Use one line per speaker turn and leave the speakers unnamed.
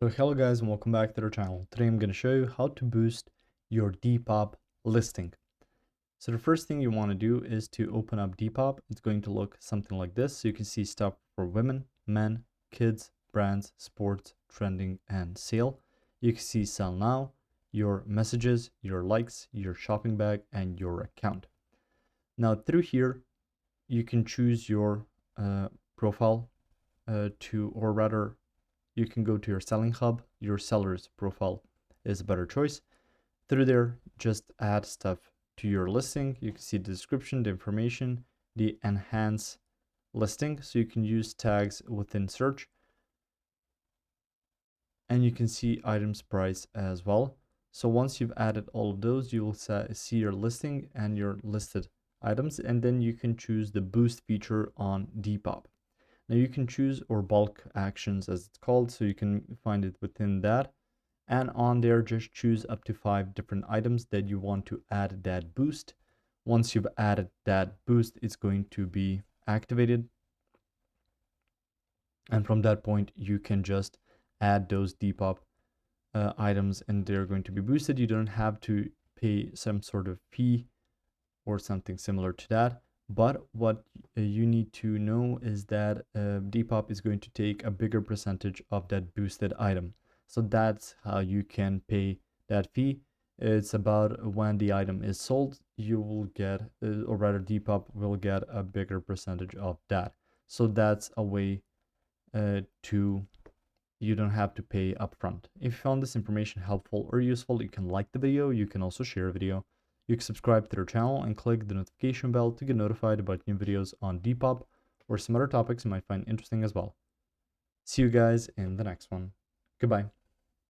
So hello guys and welcome back to our channel. Today I'm going to show you how to boost your Depop listing. So the first thing you want to do is to open up Depop. It's going to look something like this. So you can see stuff for women, men, kids, brands, sports, trending, and sale. You can see sell now, your messages, your likes, your shopping bag, and your account. Now through here, you can choose your profile or rather you can go to your selling hub. Your seller's profile is a better choice. Through there, just add stuff to your listing. You can see the description, the information, the enhance listing. So you can use tags within search. And you can see items price as well. So once you've added all of those, you will see your listing and your listed items. And then you can choose the boost feature on Depop. Now you can choose or bulk actions as it's called, so you can find it within that. And on there, just choose up to 5 different items that you want to add that boost. Once you've added that boost, it's going to be activated. And from that point, you can just add those Depop items and they're going to be boosted. You don't have to pay some sort of fee or something similar to that. But what you need to know is that Depop is going to take a bigger percentage of that boosted item. So that's how you can pay that fee. It's about when the item is sold, you will get, or rather Depop will get a bigger percentage of that. So that's a way to, you don't have to pay upfront. If you found this information helpful or useful, you can like the video. You can also share a video. You can subscribe to their channel and click the notification bell to get notified about new videos on Depop or some other topics you might find interesting as well. See you guys in the next one. Goodbye.